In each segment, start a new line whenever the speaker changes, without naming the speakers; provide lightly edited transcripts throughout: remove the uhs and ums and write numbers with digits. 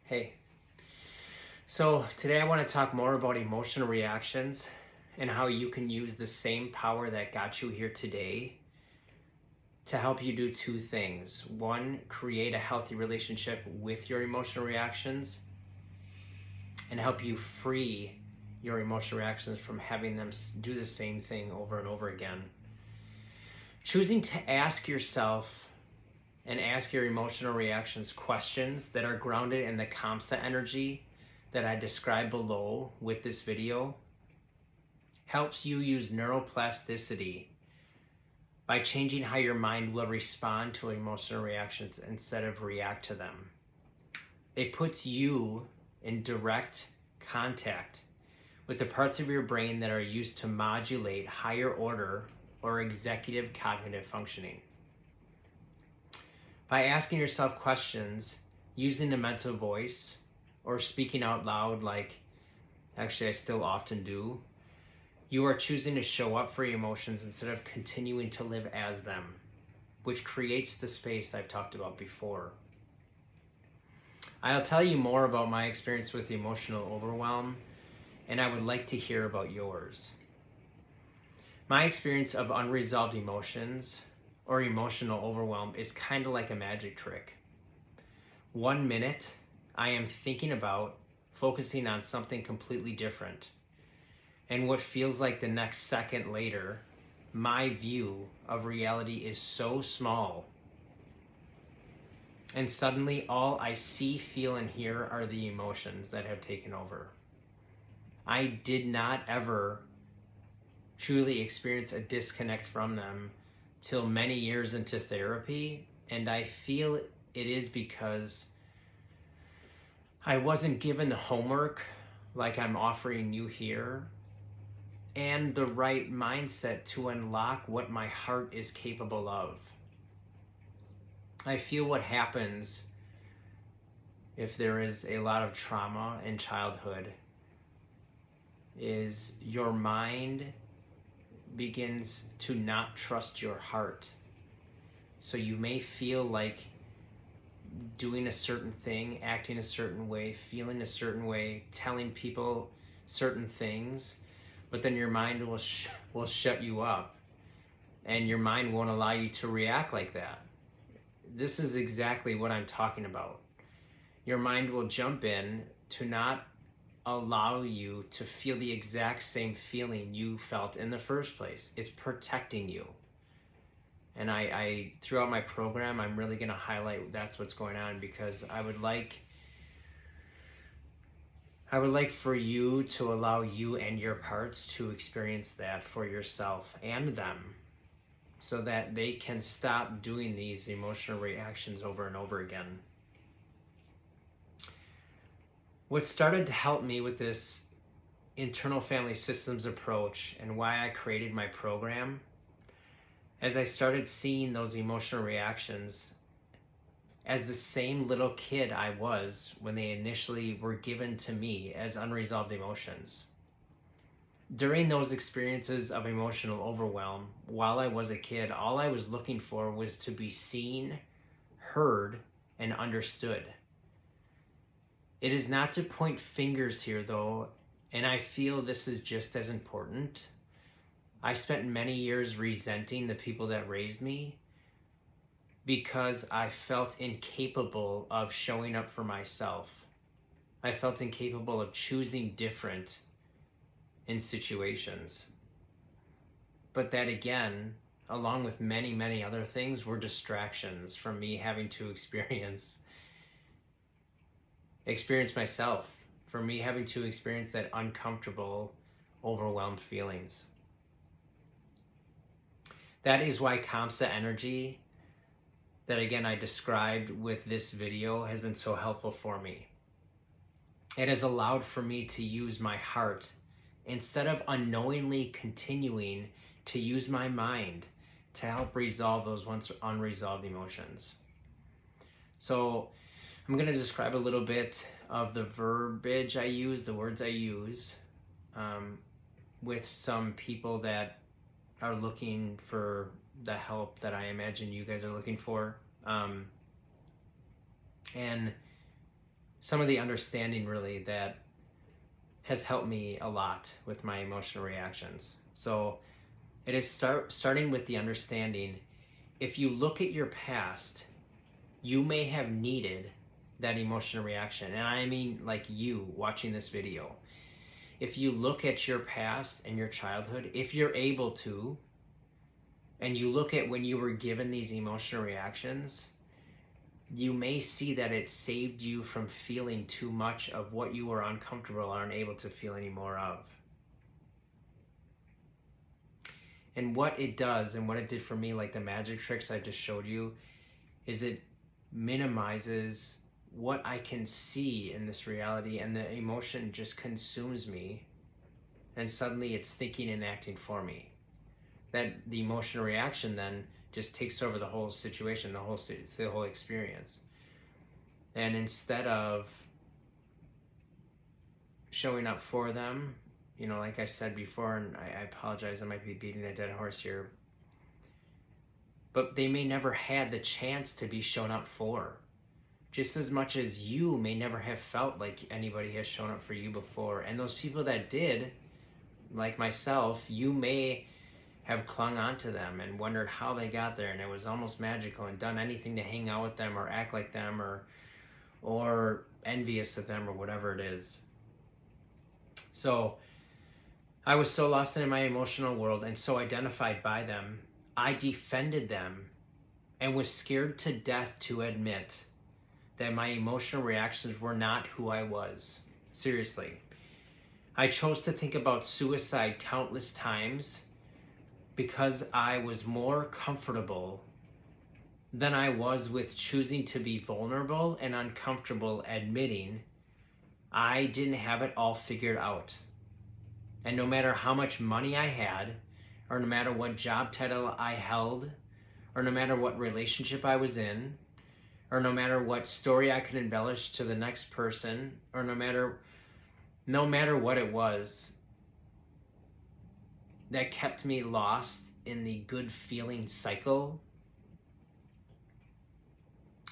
Hey, so today I want to talk more about emotional reactions and how you can use the same power that got you here today to help you do two things. One, create a healthy relationship with your emotional reactions and help you free your emotional reactions from having them do the same thing over and over again. Choosing to ask yourself and ask your emotional reactions questions that are grounded in the Kamsa energy that I described below with this video helps you use neuroplasticity by changing how your mind will respond to emotional reactions instead of react to them. It puts you in direct contact with the parts of your brain that are used to modulate higher order or executive cognitive functioning. By asking yourself questions using the mental voice or speaking out loud, like actually I still often do, you are choosing to show up for your emotions instead of continuing to live as them, which creates the space I've talked about before. I'll tell you more about my experience with emotional overwhelm, and I would like to hear about yours. My experience of unresolved emotions or emotional overwhelm is kind of like a magic trick. 1 minute, I am thinking about focusing on something completely different. And what feels like the next second later, my view of reality is so small. And suddenly all I see, feel, and hear are the emotions that have taken over. I did not ever truly experience a disconnect from them till many years into therapy, and I feel it is because I wasn't given the homework like I'm offering you here and the right mindset to unlock what my heart is capable of. I feel what happens if there is a lot of trauma in childhood is your mind begins to not trust your heart. So you may feel like doing a certain thing, acting a certain way, feeling a certain way, telling people certain things, but then your mind will shut you up, and your mind won't allow you to react like that. This is exactly what I'm talking about. Your mind will jump in to not allow you to feel the exact same feeling you felt in the first place. It's protecting you. And I throughout my program, I'm really going to highlight that's what's going on, because I would like for you to allow you and your parts to experience that for yourself and them, so that they can stop doing these emotional reactions over and over again. What started to help me with this internal family systems approach and why I created my program, as I started seeing those emotional reactions as the same little kid I was when they initially were given to me as unresolved emotions. During those experiences of emotional overwhelm, while I was a kid, all I was looking for was to be seen, heard, and understood. It is not to point fingers here, though, and I feel this is just as important. I spent many years resenting the people that raised me because I felt incapable of showing up for myself. I felt incapable of choosing different in situations. But that, again, along with many, many other things, were distractions from me having to experience myself, from me having to experience that uncomfortable, overwhelmed feelings. That is why Kamsa energy, that again I described with this video, has been so helpful for me. It has allowed for me to use my heart instead of unknowingly continuing to use my mind to help resolve those once unresolved emotions. So I'm going to describe a little bit of the verbiage I use, the words I use, with some people that are looking for the help that I imagine you guys are looking for. And some of the understanding really that has helped me a lot with my emotional reactions. So it is starting with the understanding, if you look at your past, you may have needed that emotional reaction. And I mean like you watching this video. If you look at your past and your childhood, if you're able to, and you look at when you were given these emotional reactions, you may see that it saved you from feeling too much of what you were uncomfortable or unable to feel any more of. And what it does, and what it did for me, like the magic tricks I just showed you, is it minimizes what I can see in this reality, and the emotion just consumes me, and suddenly it's thinking and acting for me. That the emotional reaction then just takes over the whole situation, the whole experience. And instead of showing up for them, you know, like I said before, and I apologize, I might be beating a dead horse here, but they may never had the chance to be shown up for. Just as much as you may never have felt like anybody has shown up for you before. And those people that did, like myself, you may have clung on to them and wondered how they got there, and it was almost magical, and done anything to hang out with them or act like them, or envious of them, or whatever it is. So I was so lost in my emotional world and so identified by them, I defended them and was scared to death to admit that my emotional reactions were not who I was. Seriously. I chose to think about suicide countless times because I was more comfortable than I was with choosing to be vulnerable and uncomfortable admitting I didn't have it all figured out. And no matter how much money I had, or no matter what job title I held, or no matter what relationship I was in, or no matter what story I could embellish to the next person, or no matter what it was that kept me lost in the good feeling cycle,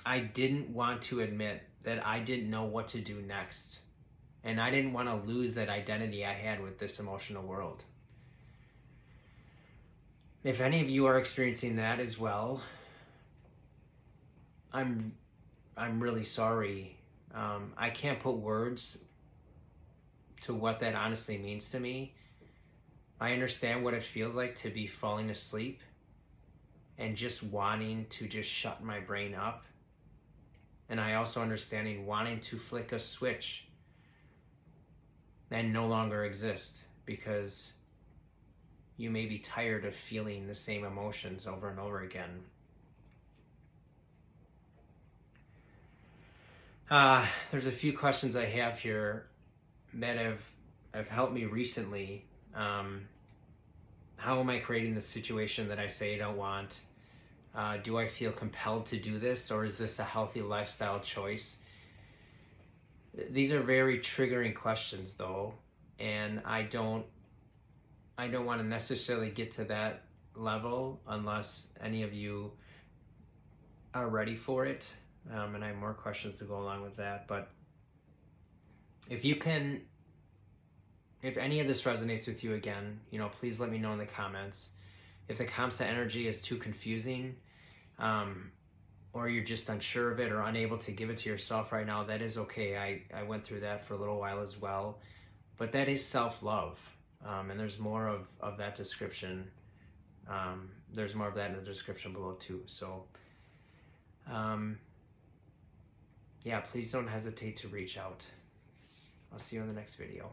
I didn't want to admit that I didn't know what to do next. And I didn't want to lose that identity I had with this emotional world. If any of you are experiencing that as well, I'm really sorry. I can't put words to what that honestly means to me. I understand what it feels like to be falling asleep and just wanting to just shut my brain up. And I also understand wanting to flick a switch and no longer exist, because you may be tired of feeling the same emotions over and over again. There's a few questions I have here that have helped me recently. How am I creating the situation that I say I don't want? Do I feel compelled to do this, or is this a healthy lifestyle choice? These are very triggering questions, though, and I don't want to necessarily get to that level unless any of you are ready for it. And I have more questions to go along with that. But if any of this resonates with you again, please let me know in the comments. If the Kamsa energy is too confusing, or you're just unsure of it or unable to give it to yourself right now, that is okay. I went through that for a little while as well. But that is self-love. And there's more of that description. There's more of that in the description below too. So, yeah, please don't hesitate to reach out. I'll see you in the next video.